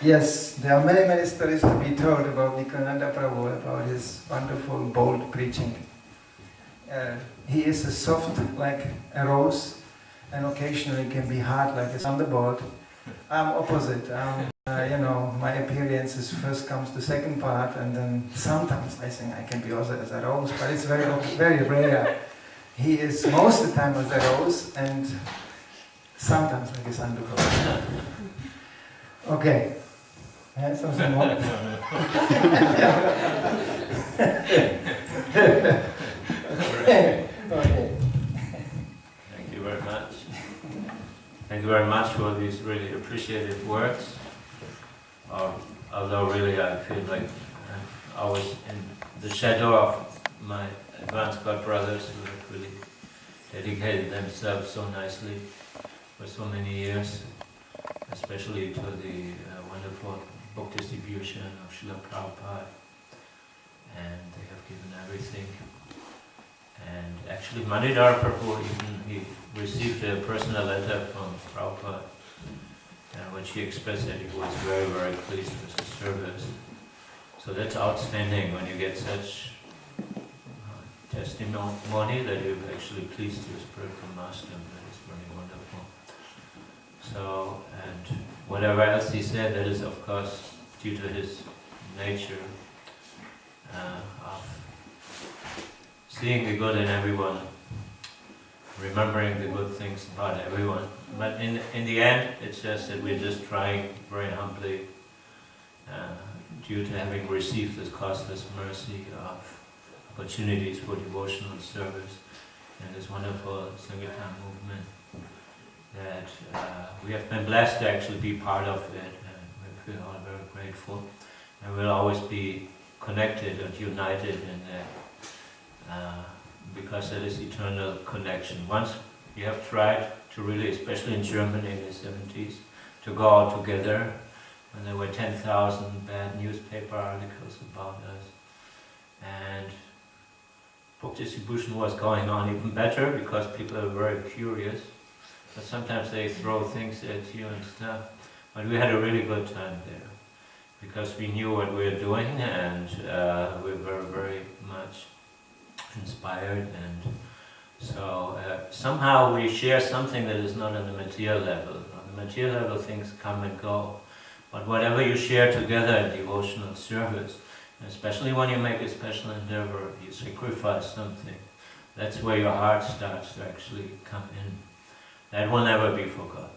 Yes, there are many stories to be told about Nikhilananda Prabhu, about his wonderful, bold preaching. He is a soft like a rose, and occasionally can be hard like a thunderbolt. I'm opposite. My appearance first comes the second part, and then sometimes I think I can be also as a rose, but it's very rare. He is most of the time as a rose, and sometimes like a thunderbolt. Okay. Something more. Okay. Thank you very much. Thank you very much for these really appreciated words. Although really I feel like I was in the shadow of my advanced God brothers who have really dedicated themselves so nicely for so many years, especially to the wonderful book distribution of Srila Prabhupada, and they have given everything. And actually Manidhar Prabhu, he received a personal letter from Prabhupada, which he expressed that he was very pleased with the service. So that's outstanding when you get such testimony that you've actually pleased your spiritual master. That is very wonderful. So, and whatever else he said, that is of course due to his nature of seeing the good in everyone, remembering the good things about everyone. But in the end, it's just that we're just trying very humbly, due to having received this costless mercy of opportunities for devotional service and this wonderful Sankirtan movement, that we have been blessed to actually be part of it, and we feel all very grateful, and we'll always be connected and united in that, because that is eternal connection. Once we have tried to really, especially in Germany in the 70s, to go out together, and there were 10,000 bad newspaper articles about us, and book distribution was going on even better because people are very curious. But sometimes they throw things at you and stuff. But we had a really good time there because we knew what we were doing, and we were very much inspired. And so somehow we share something that is not on the material level. On the material level things come and go. But whatever you share together in devotional service, especially when you make a special endeavor, you sacrifice something. That's where your heart starts to actually come in. That will never be forgotten.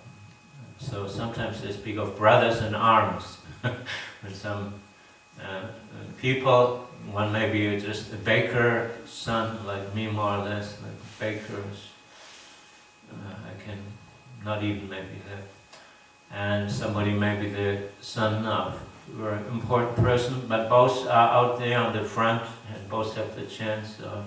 So sometimes they speak of brothers in arms. When some people, one may be just a baker's son, like me more or less, like bakers, I can not even maybe that. And somebody may be the son of a very important person, but both are out there on the front and both have the chance of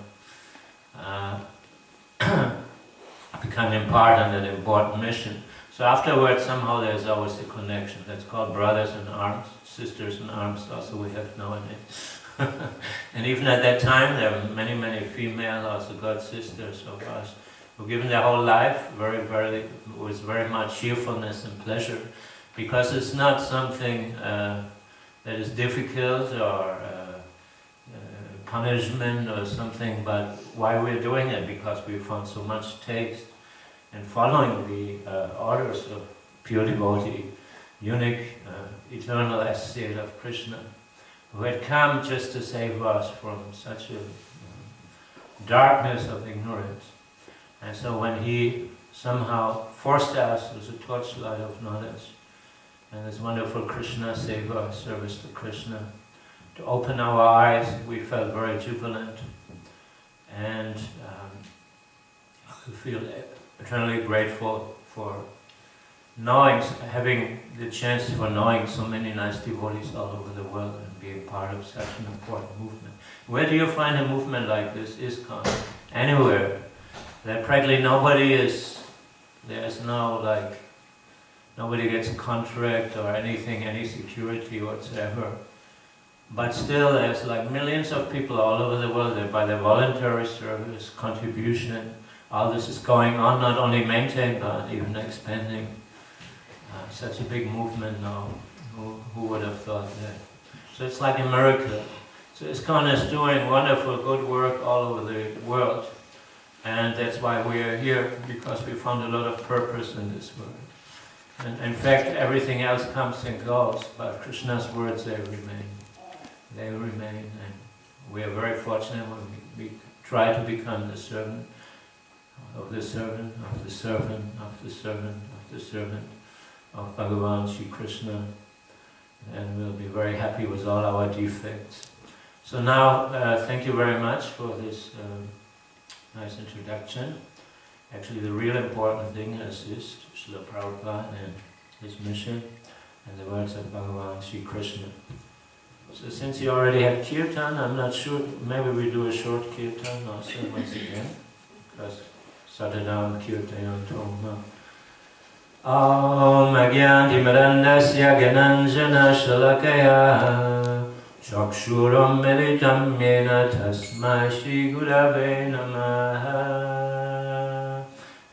becoming part of an important mission. So afterwards, somehow there's always a connection. That's called brothers in arms, sisters in arms, also we have nowadays. And even at that time, there were many female, also God sisters of us, who given their whole life with very much cheerfulness and pleasure, because it's not something that is difficult or punishment or something, but why we're doing it, because we found so much taste in following the orders of pure devotee, unique, eternal associate of Krishna, who had come just to save us from such a darkness of ignorance. And so when he somehow forced us with a torchlight of knowledge, and this wonderful Krishna Seva, service to Krishna, to open our eyes, we felt very jubilant, and we feel eternally grateful for having the chance for knowing so many nice devotees all over the world and being part of such an important movement. Where do you find a movement like this, ISKCON? Anywhere. That practically nobody nobody gets a contract or anything, any security whatsoever. But still, there's like millions of people all over the world that by their voluntary service, contribution, all this is going on, not only maintained but even expanding. Such a big movement now. Who would have thought that? So it's like a miracle. So ISKCON is doing wonderful, good work all over the world. And that's why we are here, because we found a lot of purpose in this world. And in fact, everything else comes and goes, but Krishna's words, they remain. They remain, and we are very fortunate when we try to become the servant of the servant, of the servant, of the servant, of the servant of Bhagavan Shri Krishna, and we'll be very happy with all our defects. So now, thank you very much for this nice introduction. Actually, the real important thing is this, Srila Prabhupada and his mission, and the words of Bhagavan Shri Krishna. So since you already had kirtan, I'm not sure, maybe we do a short kirtan also once again, because Satadam Kirtayan Toma. Om Agyanti Marandasya Gananjana Shalakaya Chakshuram Militam Yena Tasmai Shri Gurave Namaha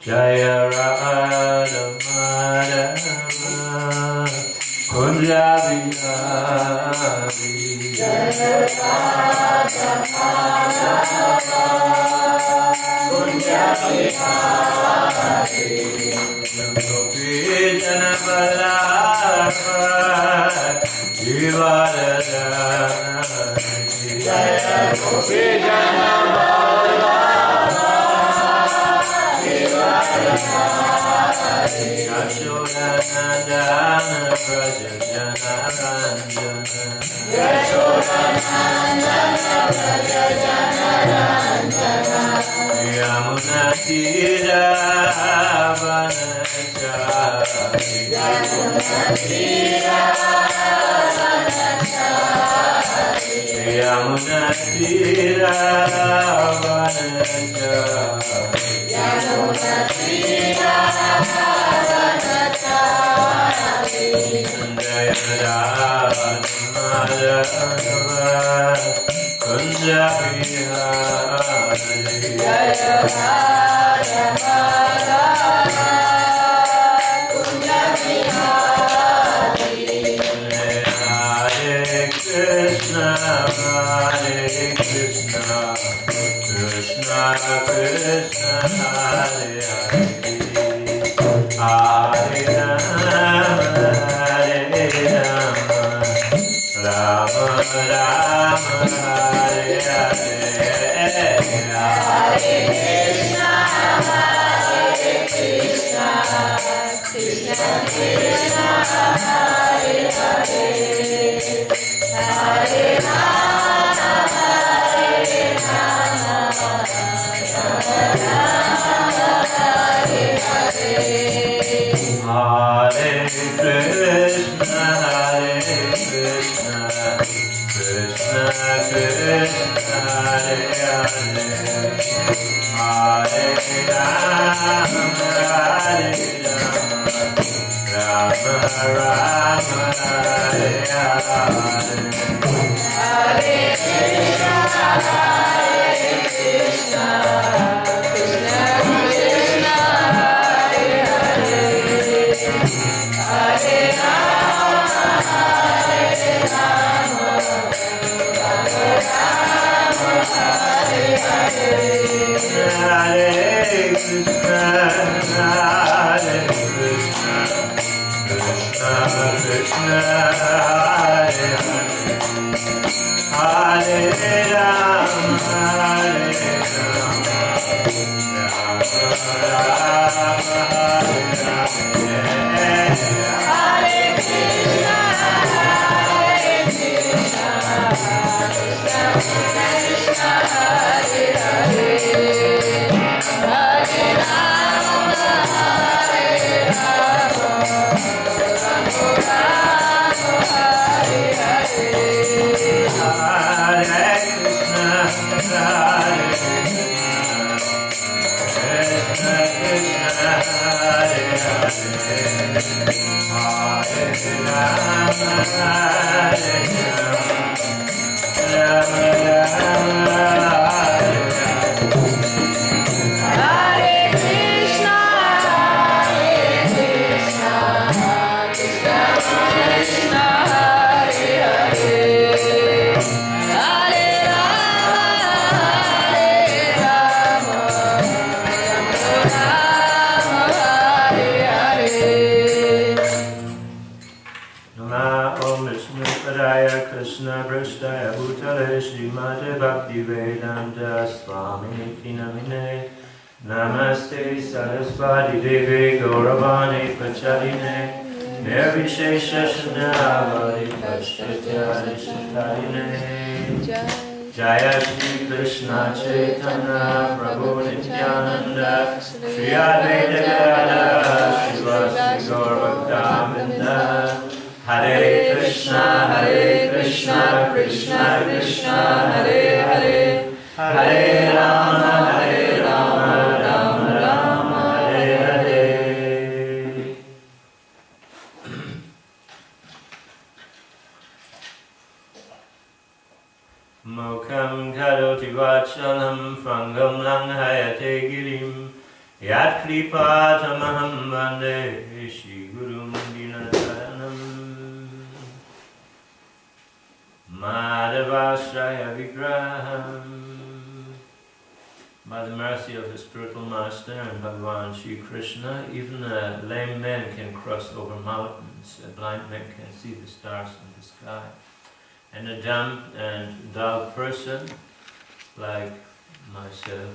Jaya Radha Madhava Kunja Vihari Jaya Radha Madhava Kunja Vihari Gopi Jana Vallabha Jivaradhari Jaya Gopi Jana Vallabha Jivaradhari Yashodanandana Braja Jana Ranjana Yashodanandana Braja Jana Ranjana Yamuna Tira Vanachari Yamuna Tira Vanachari Yamuna Tira Vanachari Yamuna Tira Vanachari Jaya Radha Madhava Kunja Vihari Jaya Radha Madhava Kunja Vihari Hare Krishna Krishna Krishna Hare Hare Hare Rama Rama Rama Hare Hare Hare Krishna Krishna Krishna Hare Hare Hare Rama Hare Hare Hare Krishna Krishna Krishna Hare Hare Hare Rama Rama Rama Hare Hare Hare Krishna Krishna Krishna Krishna Hare Hare Hare Rama Hare Hare Hare Krishna Krishna Krishna Hare Hare Hare Rama Hare Krishna Krishna Krishna Hare Hare Hare Rama Hare Rama Hare Hare Hare Krishna Krishna Krishna Hare Hare Hare Rama Hare Rama Bhaktivedanta Swami Namine Namaste Saraswati Devi Gauravani Pachaline Nirvishesha Shanavadi Pashtatyadi Shataine Jaya Shri Krishna Chaitanya Prabhu Nityananda Shri Advaita Gadadhara Shivasti Gaurabhaktavinda Hare Krishna, Krishna Krishna, Hare Hare, Hare Rama, Rama Rama, Hare Hare. Mukham karoti vachalam frangam langhayate girim yat kripatamaham vande Shri Gurum Dinataranam Madhavashraya Vigraham. By the mercy of the spiritual master and Bhagavan Shri Krishna, even a lame man can cross over mountains, a blind man can see the stars in the sky, and a dumb and dull person like myself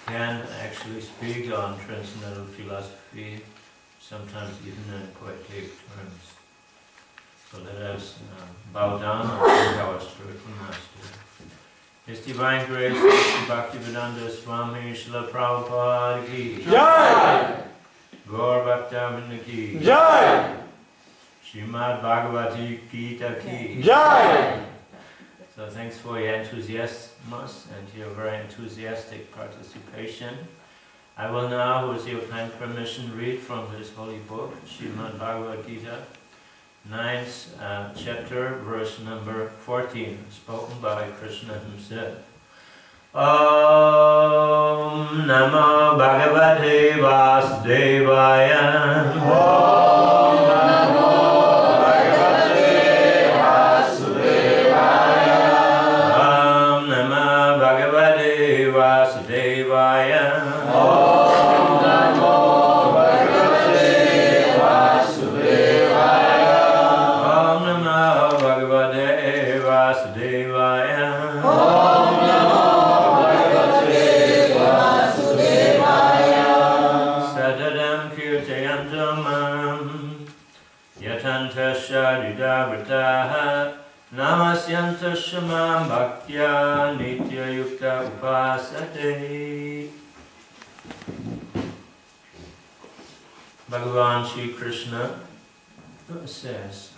can actually speak on transcendental philosophy, sometimes even in poetic terms. So let us bow down and thank our spiritual master. His divine grace, Sri Bhaktivedanta Swami Srila Prabhupada ki Jai! Gaur Bhaktavinda ki Jai! Srimad Bhagavati Gita ki Jai! So thanks for your enthusiasm and your very enthusiastic participation. I will now, with your kind permission, read from this holy book, Srimad Bhagavad Gita, 9th chapter, verse number 14, spoken by Krishna himself. Om Namo Bhagavate Vasudevaya. Om Namo Bhagavate Vasudevaya. Om Namo Bhagavate Vasudevaya. Om Namo Bhagavate Vasudevaya. Om Namo Bhagavate Vasudevaya. Om Namo Bhagavate Vasudevaya. Sadadam kirtayantamam yatanta sharidavrataha namasyanta shamam bhaktya nitya yukta upasate. Bhagavan Shri Krishna says,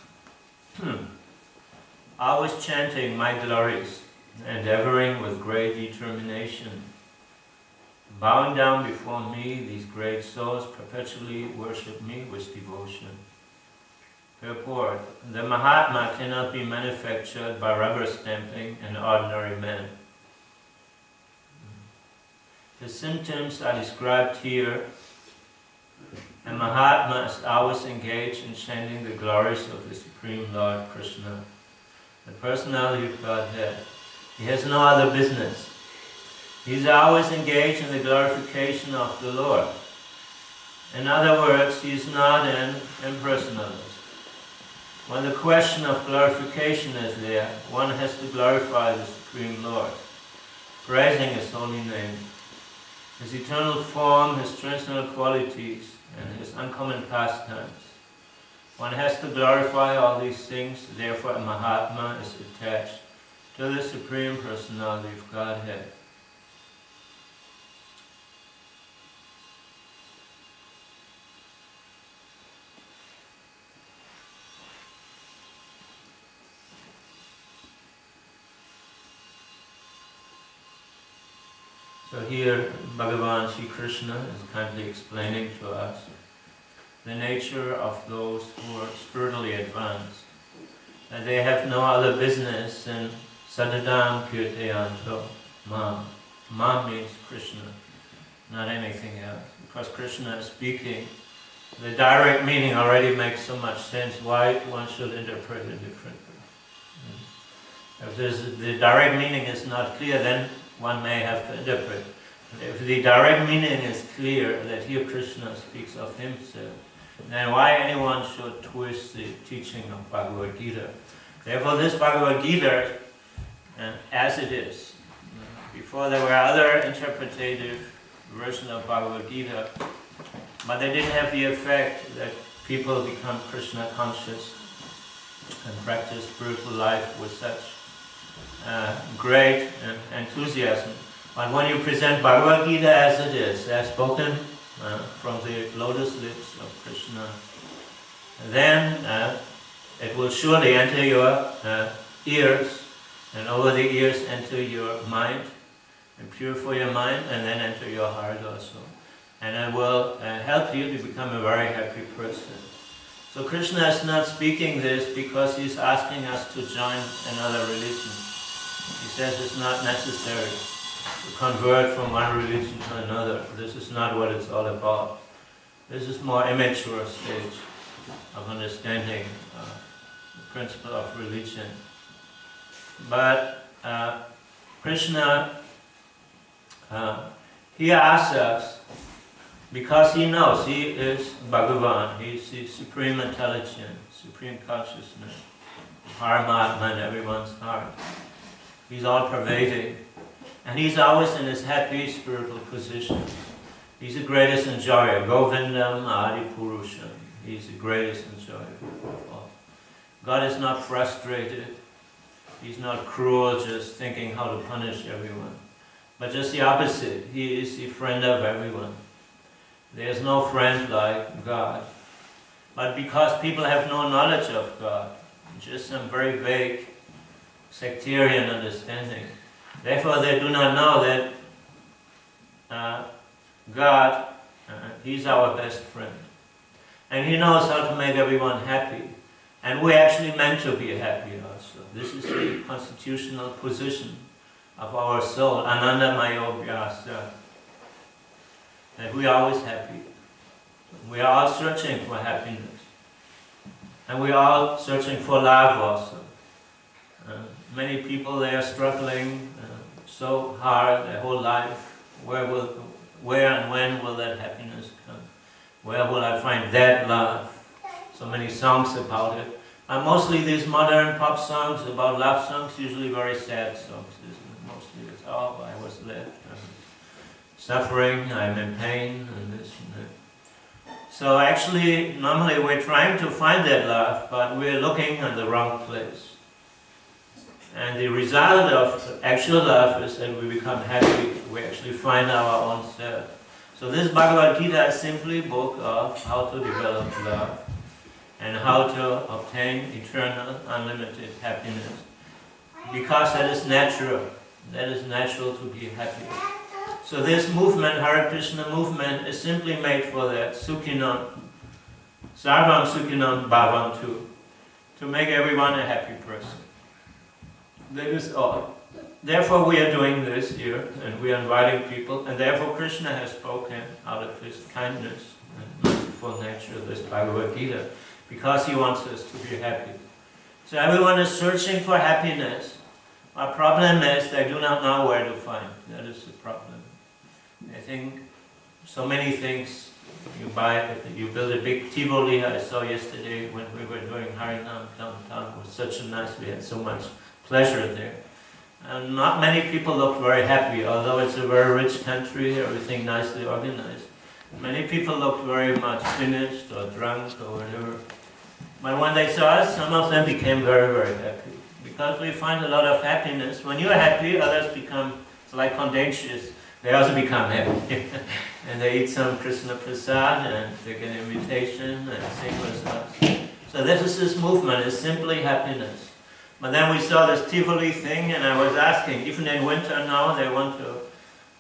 I was chanting my glories, endeavoring with great determination. Bowing down before me, these great souls perpetually worship me with devotion. Purport: the Mahatma cannot be manufactured by rubber stamping an ordinary man. The symptoms are described here. A Mahatma is always engaged in chanting the glories of the Supreme Lord Krishna, the personality of Godhead. He has no other business. He is always engaged in the glorification of the Lord. In other words, he is not an impersonalist. When the question of glorification is there, one has to glorify the Supreme Lord, praising His holy name, His eternal form, His transcendental qualities, and His uncommon pastimes. One has to glorify all these things, therefore a Mahatma is attached to the Supreme Personality of Godhead. So here Bhagavan Shri Krishna is kindly explaining to us the nature of those who are spiritually advanced, that they have no other business than Satadam Kirtayanto Mam. Mam means Krishna, not anything else. Because Krishna is speaking, the direct meaning already makes so much sense why one should interpret it differently. If the direct meaning is not clear, then one may have to interpret. If the direct meaning is clear, that here Krishna speaks of himself, then why anyone should twist the teaching of Bhagavad Gita? Therefore this Bhagavad Gita, as it is, before there were other interpretative versions of Bhagavad Gita, but they didn't have the effect that people become Krishna conscious and practice spiritual life with such great enthusiasm. But when you present Bhagavad Gita as it is, as spoken from the lotus lips of Krishna, then it will surely enter your ears, and over the ears enter your mind, and purify your mind, and then enter your heart also. And it will help you to become a very happy person. So Krishna is not speaking this because he's asking us to join another religion. He says it's not necessary to convert from one religion to another. This is not what it's all about. This is more immature stage of understanding the principle of religion. But Krishna, he asks us because he knows he is Bhagavan, he is the supreme intelligence, supreme consciousness, Paramatma in everyone's heart. He's all-pervading, and he's always in his happy spiritual position. He's the greatest enjoyer, Govindam Adi Purusham. He's the greatest enjoyer of all. God is not frustrated. He's not cruel, just thinking how to punish everyone. But just the opposite. He is the friend of everyone. There's no friend like God. But because people have no knowledge of God, just some very vague sectarian understanding, therefore they do not know that God, He's our best friend. And He knows how to make everyone happy. And we're actually meant to be happy also. This is the constitutional position of our soul, Ananda Mayo Vyasa. That we are always happy. We are all searching for happiness. And we are all searching for love also. Many people, they are struggling so hard their whole life. Where and when will that happiness come? Where will I find that love? So many songs about it. And mostly these modern pop songs about love songs, usually very sad songs, isn't it? Mostly it's, oh, I was left, I'm suffering, I'm in pain, and this and that. So actually, normally we're trying to find that love, but we're looking in the wrong place. And the result of actual love is that we become happy, we actually find our own self. So this Bhagavad Gita is simply a book of how to develop love and how to obtain eternal, unlimited happiness. Because that is natural. That is natural to be happy. So this movement, Hare Krishna movement, is simply made for that. Sukhinam, Sarvam Sukhinam Bhavantu, to make everyone a happy person. That is all. Therefore we are doing this here, and we are inviting people, and therefore Krishna has spoken out of his kindness and merciful nature, this Bhagavad Gita, because he wants us to be happy. So everyone is searching for happiness. Our problem is they do not know where to find. That is the problem. I think so many things. You build a big Tivoli. I saw yesterday when we were doing Harinam downtown. It was such a nice, we had so much pleasure there. And not many people looked very happy, although it's a very rich country, everything nicely organized. Many people looked very much finished or drunk or whatever. But when they saw us, some of them became very, very happy. Because we find a lot of happiness. When you're happy, others become, it's like contagious. They also become happy. And they eat some Krishna Prasad and they get an invitation and sing with us. So this movement is simply happiness. But then we saw this Tivoli thing, and I was asking, even in winter now, they want to...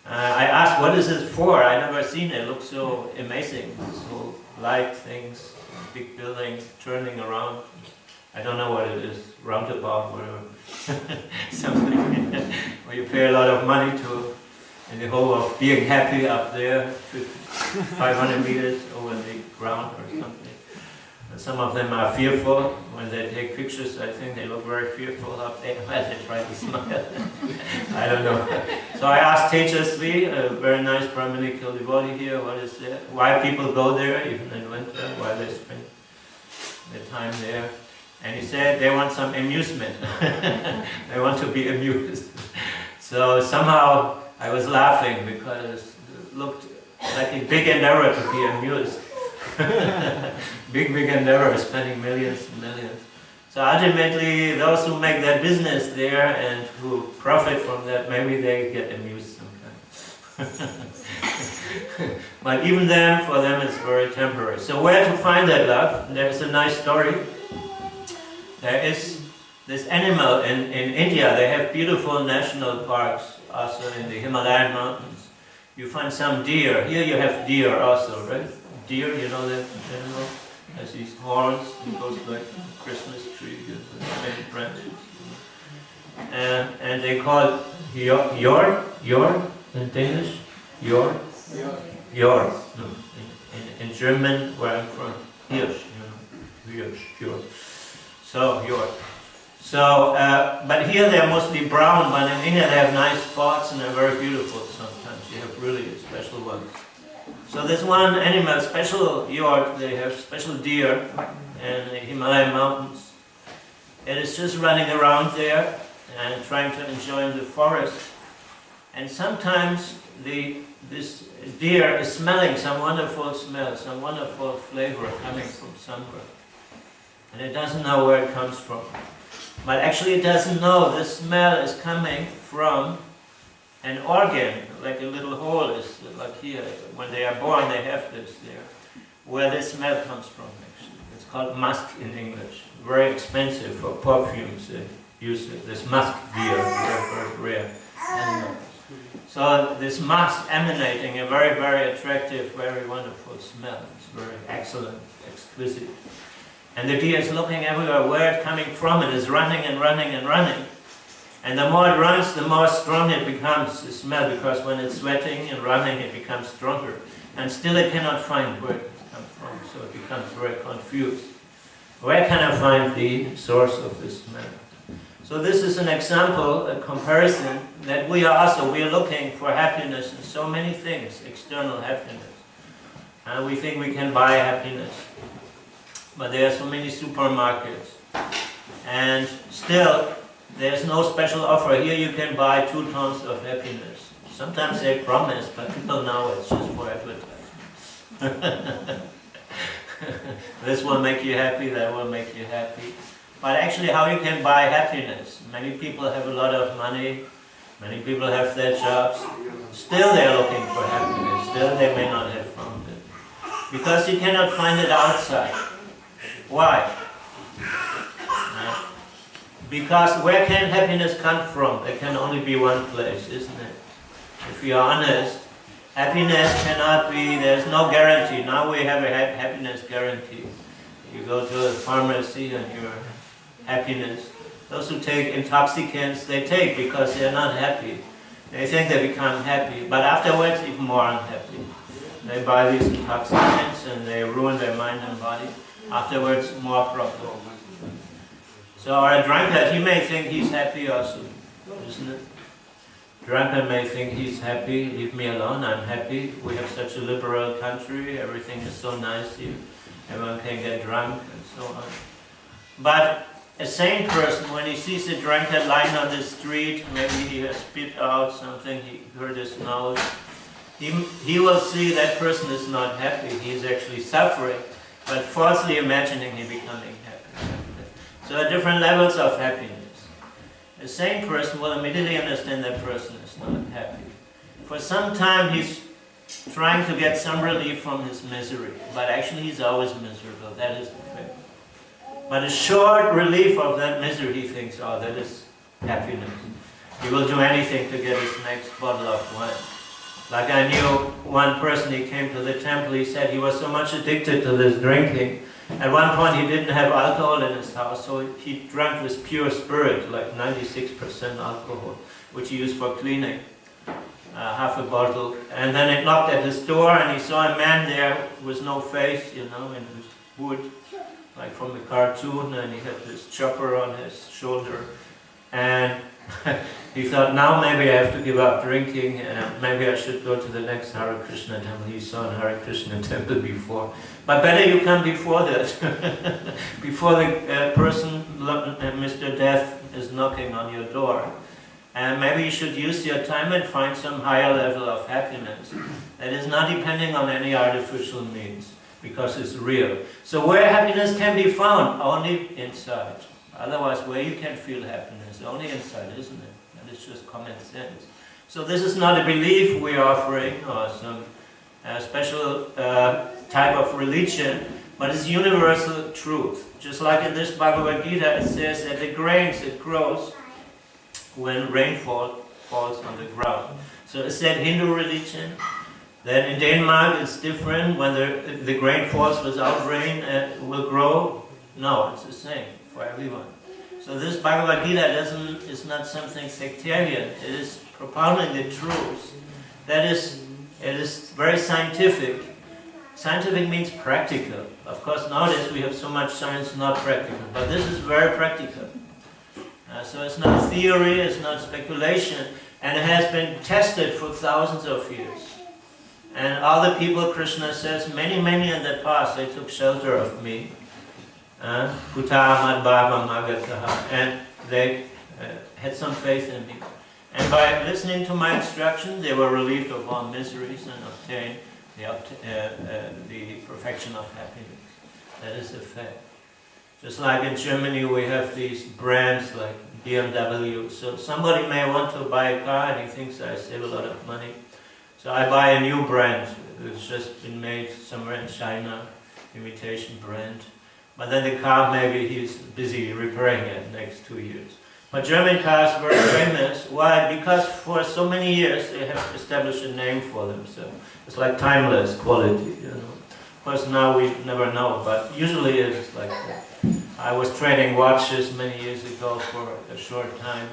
I asked, what is this for? I never seen it. It looks so amazing. So light things, big buildings turning around. I don't know what it is, roundabout, whatever. Something where you pay a lot of money to, in the hope of being happy up there, 500 meters over the ground or something. And some of them are fearful. When they take pictures, I think they look very fearful up there as they try to smile. I don't know. So I asked Tejasvi, a very nice Brahminical devotee here, what is there? Why people go there, even in winter, why they spend their time there. And he said they want some amusement. They want to be amused. So somehow I was laughing because it looked like a big endeavor to be amused. Big endeavor, spending millions and millions. So ultimately, those who make their business there and who profit from that, maybe they get amused sometimes. But even then, for them, it's very temporary. So where to find that love? There's a nice story. There is this animal in India. They have beautiful national parks, also in the Himalayan mountains. You find some deer. Here you have deer also, right? Deer, you know that animal? Has these horns. It goes like a Christmas tree with many branches. And they call it Yor in Danish? Yor. No. In German, where I'm from, Hirsch, Yor. So, Yor. So, but here they're mostly brown, but in India they have nice spots and they're very beautiful sometimes. You have really special ones. So there's one animal, special York, they have special deer in the Himalayan mountains. It is just running around there and trying to enjoy the forest. And sometimes this deer is smelling some wonderful smell, some wonderful flavor coming from somewhere. And it doesn't know where it comes from. But actually it doesn't know this smell is coming from an organ, like a little hole is like here. When they are born, they have this there, where this smell comes from, actually. It's called musk in English. Very expensive for perfumes. They use this musk deer, very rare animal. So this musk emanating a very, very attractive, very wonderful smell. It's very excellent, exquisite. And the deer is looking everywhere where it's coming from. It is running and running and running. And the more it runs, the more strong it becomes, the smell, because when it's sweating and running, it becomes stronger. And still it cannot find where it comes from, so it becomes very confused. Where can I find the source of this smell? So this is an example, a comparison, that we are looking for happiness in so many things, external happiness. And we think we can buy happiness. But there are so many supermarkets. And still, there's no special offer. Here you can buy 2 tons of happiness. Sometimes they promise, but people know it's just for advertising. This will make you happy, that will make you happy. But actually how you can buy happiness? Many people have a lot of money, many people have their jobs. Still they're looking for happiness, still they may not have found it. Because you cannot find it outside. Why? Because where can happiness come from? There can only be one place, isn't it? If you are honest, happiness cannot be, there's no guarantee. Now we have a happiness guarantee. You go to a pharmacy and your happiness. Those who take intoxicants, they take because they're not happy. They think they become happy, but afterwards even more unhappy. They buy these intoxicants and they ruin their mind and body. Afterwards, more problems. So a drunkard, he may think he's happy also, isn't it? Drunkard may think he's happy, leave me alone, I'm happy. We have such a liberal country, everything is so nice here. Everyone can get drunk and so on. But a sane person, when he sees a drunkard lying on the street, maybe he has spit out something, he hurt his nose, he will see that person is not happy, he is actually suffering, but falsely imagining he becoming happy. So there are different levels of happiness. A sane person will immediately understand that person is not happy. For some time he's trying to get some relief from his misery, but actually he's always miserable, that is the fact. But a short relief of that misery, he thinks, oh, that is happiness. He will do anything to get his next bottle of wine. Like I knew one person, he came to the temple, he said he was so much addicted to this drinking At one point he didn't have alcohol in his house, so he drank this pure spirit, like 96% alcohol, which he used for cleaning, half a bottle. And then it knocked at his door, and he saw a man there with no face, you know, in this wood, like from the cartoon, and he had this chopper on his shoulder. And he thought, now maybe I have to give up drinking, and maybe I should go to the next Hare Krishna temple. He saw a Hare Krishna temple before. But better you come before that, before the person, Mr. Death, is knocking on your door. And maybe you should use your time and find some higher level of happiness that is not depending on any artificial means, because it's real. So where happiness can be found? Only inside. Otherwise, where you can feel happiness? Only inside, isn't it? And it's just common sense. So this is not a belief we're offering or some special type of religion, but it's universal truth. Just like in this Bhagavad Gita, it says that the grains, it grows when rainfall falls on the ground. So is that Hindu religion? Then in Denmark it's different. When the grain falls without rain, it will grow? No, it's the same for everyone. So this Bhagavad Gita is not something sectarian. It is propounding the truth. That is, it is very scientific. Scientific means practical. Of course, nowadays we have so much science not practical, but this is very practical. So it's not theory, it's not speculation, and it has been tested for thousands of years. And all the people, Krishna says, many in the past, they took shelter of me. And they had some faith in me. And by listening to my instruction, they were relieved of all miseries and obtained the perfection of happiness. That is the fact. Just like in Germany, we have these brands like BMW. So somebody may want to buy a car and he thinks I save a lot of money. So I buy a new brand. It's just been made somewhere in China, imitation brand. But then the car, maybe he's busy repairing it next 2 years. But German cars were famous. Why? Because for so many years they have established a name for themselves. It's like timeless quality, you know. Of course now we never know, but usually it is like that. I was trading watches many years ago for a short time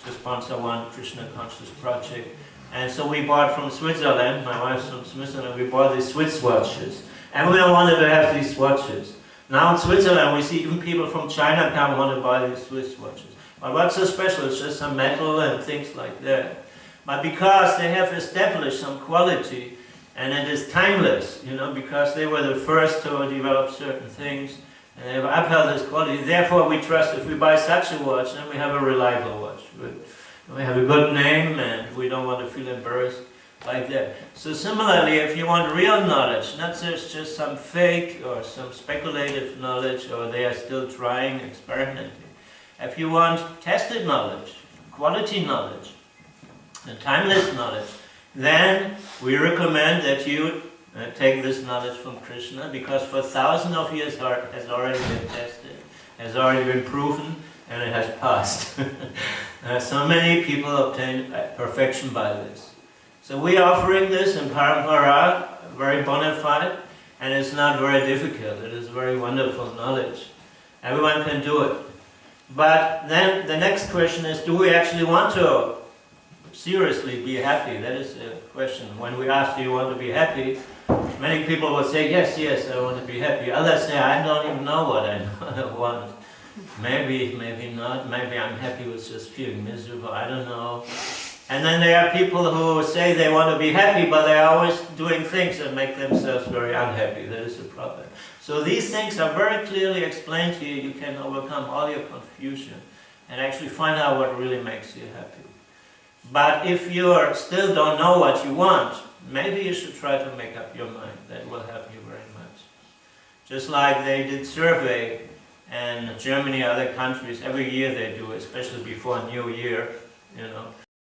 to sponsor one Krishna conscious project. And so we bought from Switzerland, my wife's from Switzerland, we bought these Swiss watches. And we don't want to have these watches. Now in Switzerland we see even people from China come want to buy these Swiss watches. But what's so special? It's just some metal and things like that. But because they have established some quality, and it is timeless, you know, because they were the first to develop certain things, and they have upheld this quality. Therefore we trust if we buy such a watch, then we have a reliable watch. We have a good name and we don't want to feel embarrassed like that. So similarly, if you want real knowledge, not just some fake or some speculative knowledge, or they are still trying, experimenting. If you want tested knowledge, quality knowledge, and timeless knowledge, then we recommend that you take this knowledge from Krishna, because for thousands of years it has already been tested, has already been proven, and it has passed. So many people obtain perfection by this. So we are offering this in Parampara, very bona fide, and it's not very difficult. It is very wonderful knowledge. Everyone can do it. But then the next question is, do we actually want to seriously be happy? That is the question. When we ask, do you want to be happy? Many people will say, yes, I want to be happy. Others say, I don't even know what I want. Maybe not. Maybe I'm happy with just feeling miserable. I don't know. And then there are people who say they want to be happy, but they're always doing things that make themselves very unhappy. That is the problem. So these things are very clearly explained to you. You can overcome all your confusion and actually find out what really makes you happy. But if you still don't know what you want, maybe you should try to make up your mind. That will help you very much. Just like they did survey in Germany, other countries, every year they do, especially before New Year, you know.